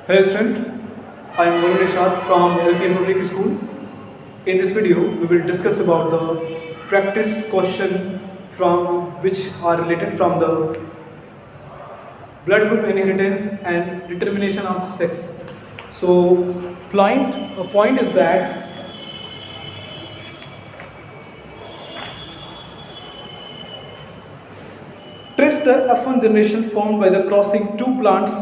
Hello student, I am Varun Nishad from LPN Public School. In this video, we will discuss about the practice question from which are related from the blood group inheritance and determination of sex. So, point is that trace the F1 generation formed by the crossing two plants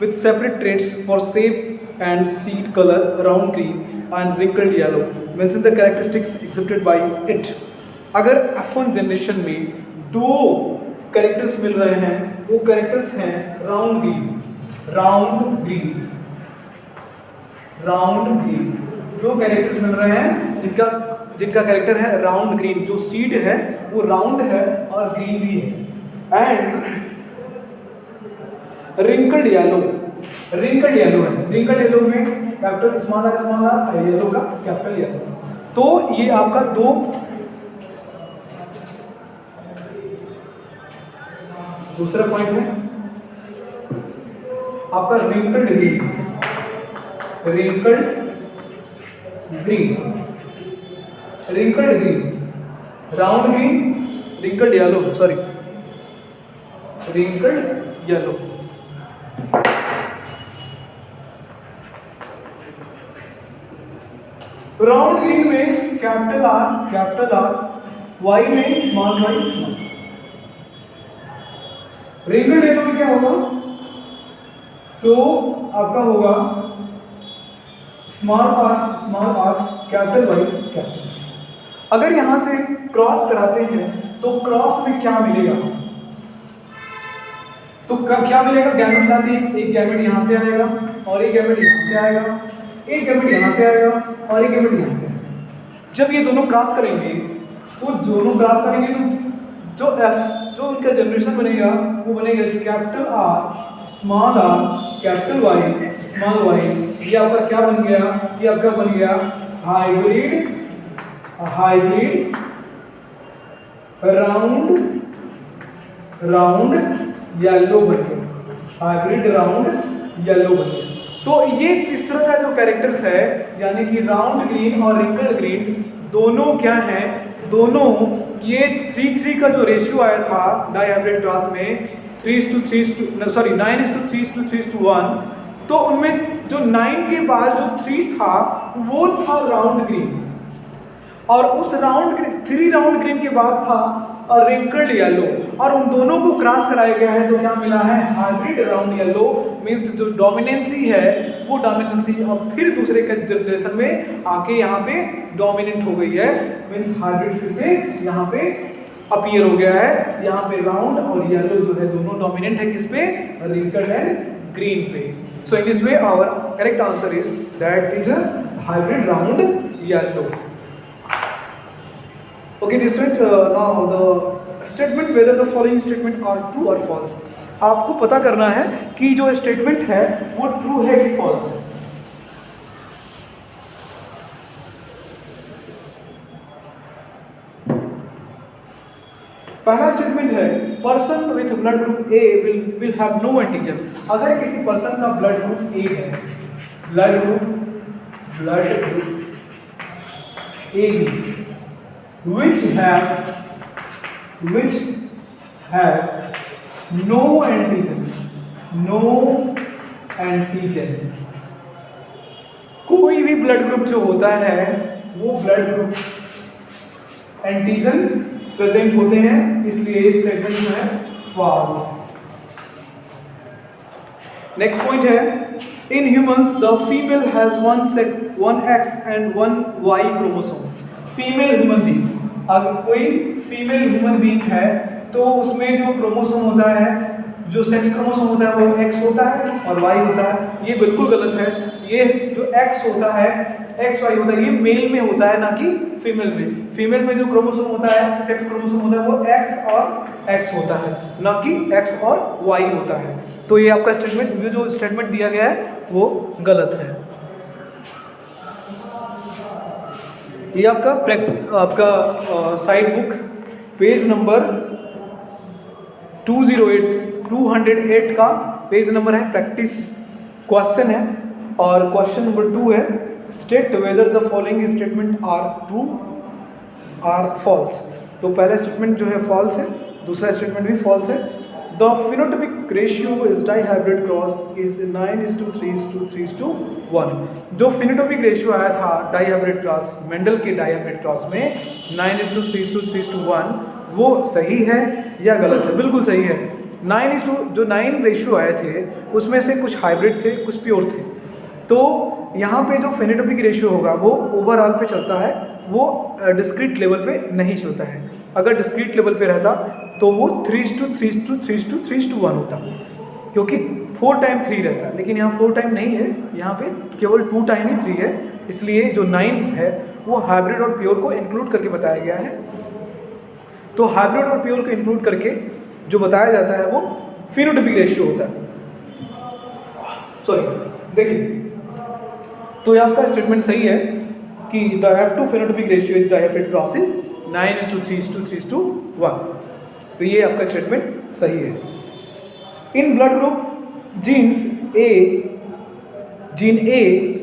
with separate traits for shape and seed color, round green and wrinkled yellow. Mention the characteristics exhibited by it. अगर F1 generation में दो characters मिल रहे हैं, वो characters हैं round green, दो characters मिल रहे हैं जिनका कैरेक्टर है राउंड ग्रीन, जो सीड है वो राउंड है और ग्रीन भी है, एंड रिंकल्ड येलो है। रिंकल्ड येलो में कैपिटल स्मॉल आर येलो का कैपिटल येलो। तो ये आपका दो दूसरा पॉइंट है आपका wrinkled green, round green, wrinkled yellow. Round green में कैपिटल आर, वाई में स्मॉल वाई। रिंकल्ड येलो में क्या होगा, तो आपका होगा small R capital Y capital. अगर यहां से क्रॉस कराते हैं तो क्रॉस में क्या मिलेगा, तो क्या मिलेगा, गैमेट लाते हैं, एक गैमेट यहां से आएगा और एक गैमेट यहां से आएगा, एक गैमेट यहां से आएगा और एक गैमेट यहां से। जब ये दोनों क्रॉस करेंगे तो जो जो उनका जनरेशन बनेगा वो बनेगा capital R small R capital Y small Y. ये आपका क्या बन गया, ये आपका बन गया हाइब्रिड राउंड येलो बन गया, हाइब्रिड राउंड येलो बन गया। तो ये इस तरह का जो कैरेक्टर्स है, यानी कि राउंड ग्रीन और रिंकल्ड ग्रीन दोनों क्या हैं, दोनों ये 3:3 का जो रेशियो आया था डाई हाइब्रिड क्रॉस में 9:3:1, तो उनमें जो 9 के बाद जो 3 था वो था राउंड ग्रीन, और उस 3 राउंड ग्रीन के बाद था रिंकल्ड येलो, और उन दोनों को क्रॉस कराया गया है तो क्या मिला है, हाइब्रिड राउंड येलो। मींस जो डोमिनेंसी है वो डोमिनेंसी अब फिर दूसरे जनरेशन में आके यहाँ पे डोमिनेंट हो गई है, मींस हाइब्रिड फिर से यहाँ पे अपीयर हो गया है। यहाँ पे राउंड और येलो जो है दोनों डोमिनेंट है किस पे, रिंकल्ड एंड ग्रीन पे। So in this way our correct answer is that is hybrid round yellow. Okay, dear student, now the statement whether the following statement are true or false. आपको पता करना है कि जो स्टेटमेंट है वो true है कि फॉल्स है। पहला स्टेटमेंट है person with blood group A will have no antigen. अगर किसी पर्सन का ब्लड ग्रुप ए है, blood group A B which have no antigen, कोई भी ब्लड ग्रुप जो होता है वो ब्लड ग्रुप एंटीजन प्रेजेंट होते हैं, इसलिए इस स्टेटमेंट में है फॉल्स। नेक्स्ट पॉइंट है in humans the female has one X and one Y chromosome. Female human being, अगर कोई फीमेल ह्यूमन बीइंग है तो उसमें जो क्रोमोसोम होता है, जो सेक्स क्रोमोसोम होता है वो X होता है और Y होता है। ये बिल्कुल गलत है। ये जो X होता है, XY होता है, ये मेल में होता है ना कि फीमेल में। फीमेल में जो क्रोमोसोम होता है, सेक्स क्रोमोसोम होता है, वो X और X होता है, ना कि X और Y होता है। तो ये आपका स्टेटमेंट, ये जो स्टेटमेंट दिया गया है वो गलत है। ये आपका साइड बुक पेज नंबर 208 का पेज नंबर है प्रैक्टिस क्वेश्चन है और क्वेश्चन नंबर 2 है, state whether the following statement are true or false. तो पहला स्टेटमेंट जो है फॉल्स है, दूसरा स्टेटमेंट भी फॉल्स है। The phenotypic ratio is dihybrid cross is 9:3:3:1। जो फिनोटाइपिक रेशियो आया था डाइहाइब्रिड क्रॉस, मेंडल के डाइहाइब्रिड क्रॉस में 9:3:3:1, वो सही है या गलत है? बिल्कुल सही है। 9 रेशियो आए थे उसमें से कुछ हाइब्रिड थे, कुछ प्योर थे। तो यहाँ पे जो फिनोटाइपिक रेशियो होगा वो ओवरऑल पे चलता है, वो डिस्क्रीट लेवल पे नहीं चलता है। अगर डिस्क्रीट लेवल पे रहता तो वो 3:3:3:1 होता, क्योंकि 4 टाइम 3 रहता है, लेकिन यहाँ 4 टाइम नहीं है, यहाँ पे केवल 2 टाइम ही 3 है। इसलिए जो 9 है वो हाइब्रिड और प्योर को इंक्लूड करके बताया गया है। तो हाइब्रिड और प्योर को इंक्लूड करके जो बताया जाता है वो फिनोटाइपिक रेशियो होता है। सॉरी, देखिए, तो ये आपका स्टेटमेंट सही है कि the F2 phenotypic ratio is diaphragm cross is 9:3:3:1। तो ये आपका स्टेटमेंट सही है। In blood group gene A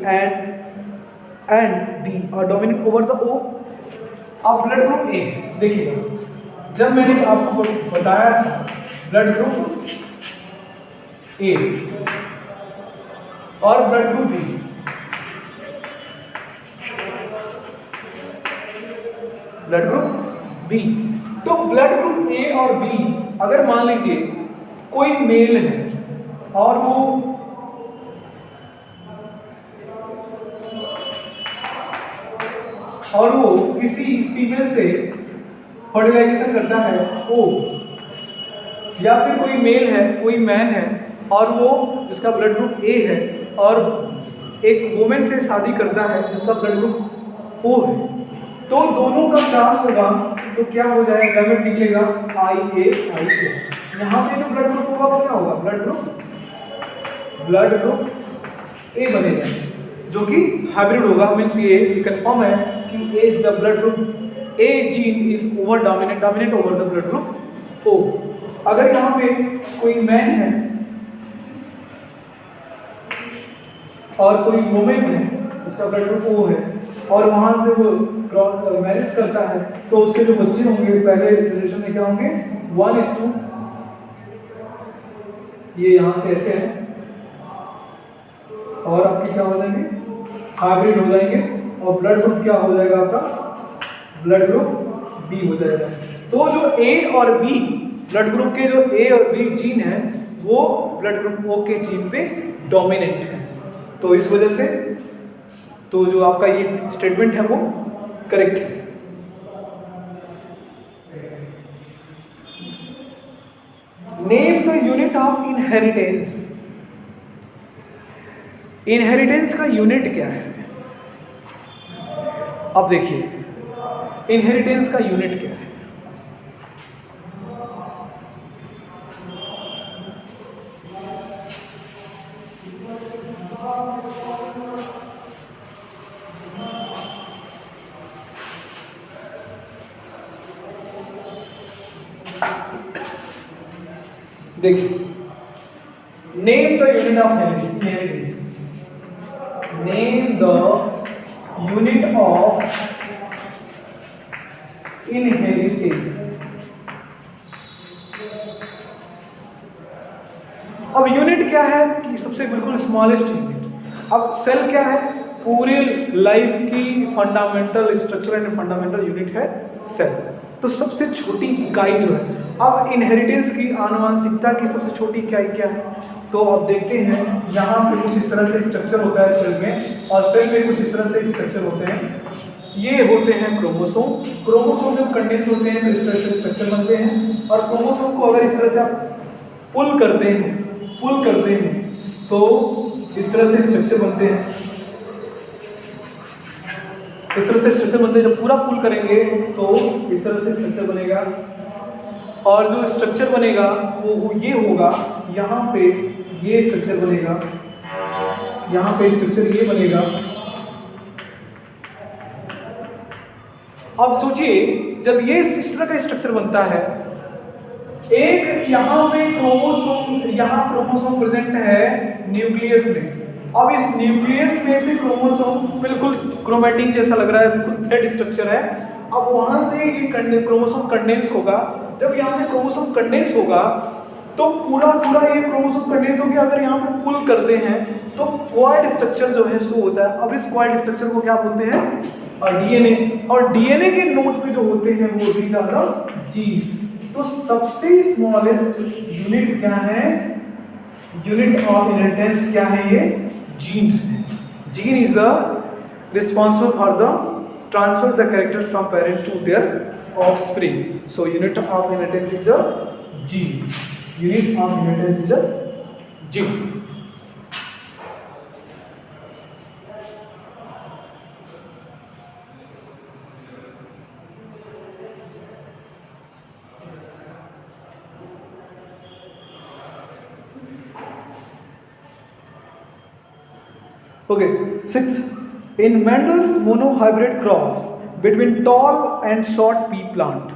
and B are dominate over the O. अब ब्लड ग्रुप ए देखिएगा, जब मैंने आपको बताया था ब्लड ग्रुप ए और blood group B, blood group B, तो ब्लड ग्रुप ए और बी अगर मान लीजिए कोई मेल है और वो किसी फीमेल से फर्टिलाइजेशन करता है ओ, या फिर कोई मेल है, कोई मैन है और वो जिसका ब्लड ग्रुप ए है और एक वुमेन से शादी करता है जिसका ब्लड ग्रुप ओ है, तो दोनों का क्रॉस होगा तो क्या हो जाएगा? गैमेट निकलेगा IA। यहाँ पे जो ब्लड ग्रुप होगा वो क्या होगा? ब्लड ग्रुप ए बनेगा, जो कि हाइब्रिड होगा। मीन्स ये कंफर्म है कि A the blood group A gene is over dominate over the blood group O. अगर यहाँ पे कोई मैन है और कोई वुमेन है उसका ब्लड ग्रुप ओ है और वहां से वो मैरिज करता है, तो उसके जो बच्चे होंगे पहले जनरेशन में क्या होंगे? 1:2, ये यहाँ से ऐसे है और आपके क्या हो जाएंगे? हाइब्रिड हो जाएंगे और ब्लड ग्रुप क्या हो जाएगा आपका? ब्लड ग्रुप बी हो जाएगा। तो जो ए और बी ब्लड ग्रुप के जो ए और बी जीन है वो ब्लड ग्रुप ओ के जीन पे डोमिनेंट है। तो इस वजह से तो जो आपका ये स्टेटमेंट है वो करेक्ट है। Name the unit of inheritance. Inheritance का यूनिट क्या है? अब देखिए, इनहेरिटेंस का यूनिट क्या है? देखिए, name the unit of inheritance. Name the unit of inheritance. अब यूनिट क्या है कि सबसे बिल्कुल स्मॉलेस्ट यूनिट। अब सेल क्या है? पूरी लाइफ की fundamental structure and fundamental unit है सेल। तो सबसे छोटी इकाई जो है, अब इनहेरिटेंस की आनुवंशिकता की सबसे छोटी इकाई क्या है? तो अब देखते हैं, यहाँ पे कुछ इस तरह से स्ट्रक्चर होता है सेल में, और सेल में कुछ इस तरह से स्ट्रक्चर होते हैं। ये होते हैं क्रोमोसोम। क्रोमोसोम जब कंडेंस होते हैं तो इस तरह से स्ट्रक्चर बनते हैं, और क्रोमोसोम को अगर इस तरह से आप पुल करते हैं तो इस तरह से स्ट्रक्चर बनते हैं। इस तरह से स्ट्रक्चर बनते हैं। जब पूरा पुल करेंगे तो इस तरह से स्ट्रक्चर बनेगा, और जो स्ट्रक्चर बनेगा वो ये होगा। यहाँ पे ये स्ट्रक्चर बनेगा, यहाँ पे स्ट्रक्चर ये बनेगा। अब सोचिए, जब ये इस तरह का स्ट्रक्चर बनता है एक यहाँ पे क्रोमोसोम, यहाँ क्रोमोसोम प्रेजेंट है न्यूक्लियस में। अब इस न्यूक्लियस में से क्रोमोसोम बिल्कुल क्रोमैटिन जैसा लग रहा है, बिल्कुल थ्रेड स्ट्रक्चर है। अब वहां से ये क्रोमोसोम कंडेंस होगा। जब यहाँ पे क्रोमोसोम कंडेंस होगा तो पूरा पूरा ये क्रोमोसोम कंडेंस हो गया। अगर यहाँ पे पुल करते हैं तो क्वाड स्ट्रक्चर जो है शो होता है। अब इस क्वाड स्ट्रक्चर को क्या बोलते हैं? डीएनए। और डीएनए के नोट पे जो होते हैं वो दीज आर द जीन्स। तो सबसे स्मॉलेस्ट यूनिट क्या है? यूनिट ऑफ इनहेरिटेंस क्या है? ये जीन्स है। Gene is the responsible for the transfer the character from parent to their offspring. So unit of inheritance is a gene. Unit of inheritance is a gene. Okay, 6. In Mendel's monohybrid cross between tall and short pea plant,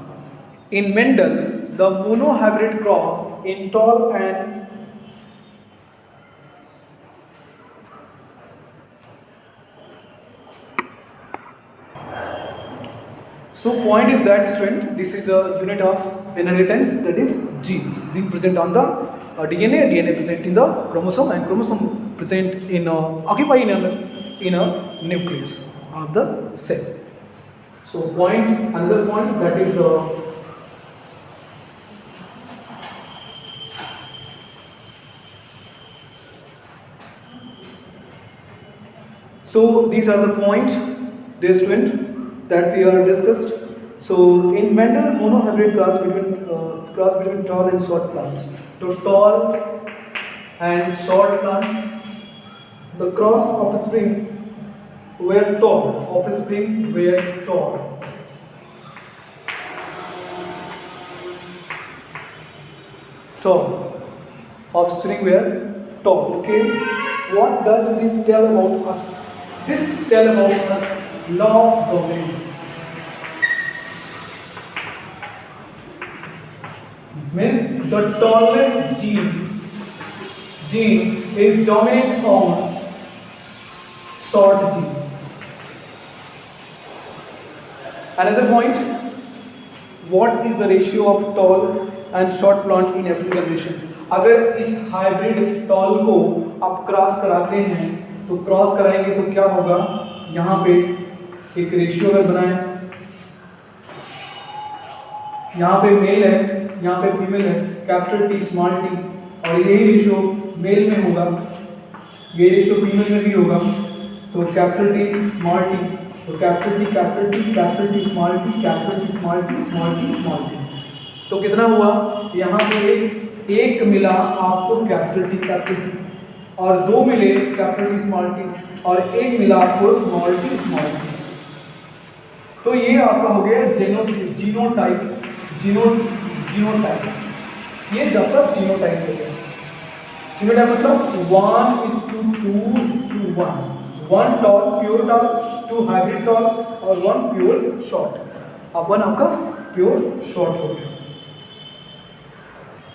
in Mendel, the monohybrid cross in tall and so point is that student, this is a unit of inheritance, that is genes. Gene present on the DNA, DNA present in the chromosome, and chromosome present in occupy in a nucleus of the cell. So point, another point, that is so these are the points, dear student, that we are discussed. So in Mendel monohybrid cross between tall and short plants. So tall and short plants, the cross offspring were tall. Offspring were tall. Tall. Offspring were tall. Okay. What does this tell about us? This tell about us law of dominance. Means the tallest gene is dominant on short gene. Another point, what is the ratio of tall and short plant in every generation? अगर इस hybrid toll को आप cross कराते हैं तो cross कराएंगे तो क्या होगा? यहाँ पे एक रेशियो अगर बनाएं, यहाँ पे मेल है, यहाँ पे फीमेल है, कैपिटल टी स्मॉल टी, और यही रेशियो मेल में होगा, ये रेशियो फीमेल में भी होगा। तो कैपिटल टी स्मॉल टी, तो capital T capital T capital T small T capital T small T small T small T, तो कितना हुआ? यहाँ पे एक मिला आपको कैपिटल टी और दो मिले कैपिटल टी स्मॉल टी और एक मिला आपको स्मॉल टी स्मॉल टी। तो ये आपका हो गया जीनोटाइप। ये जब तक जीनोटाइप हो गया। जीनोटाइप मतलब 1:2:1, 1 tall pure tall, 2 hybrid tall और 1 प्योर शॉर्ट। अब 1 आपका प्योर शॉर्ट हो गया।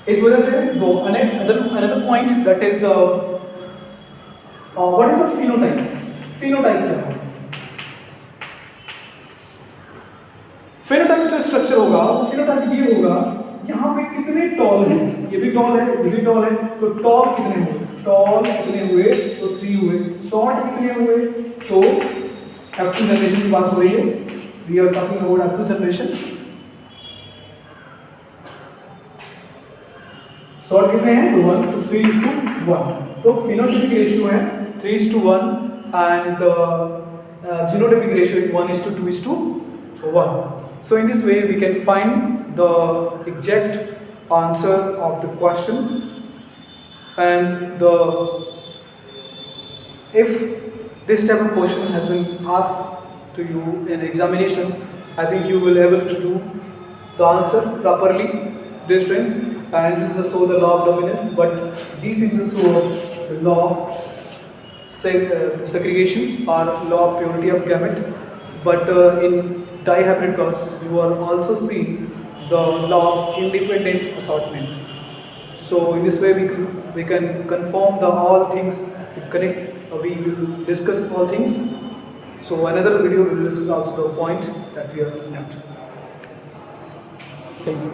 इस वजह से दो another point, that is what is the phenotype? Phenotype क्या है? फिनोटाइप जो स्ट्रक्चर होगा वो फिनोटाइप ये होगा, यहाँ पे कितने टॉल हैं, ये भी टॉल है, ये भी टॉल है, तो टॉल कितने हुए? टॉल कितने हुए? तो 3 हुए। शॉर्ट कितने हुए? तो F2 जनरेशन की बात हो रही है, we are talking about F2 generation. Short कितने हैं? 1, तो 3:1। तो फिनोटाइपिक रेशियो है 3:1 and genotypic ratio is 1:2:1. So in this way we can find the exact answer of the question, and if this type of question has been asked to you in examination, I think you will able to do the answer properly, dear friend. And this is so the law of dominance, but this is also the law of segregation or law of purity of gamete. But in dihybrid cross you are also seeing the law of independent assortment. So in this way we can confirm the all things, we connect, we will discuss all things. So another video we will discuss also the point that we have left. Thank you.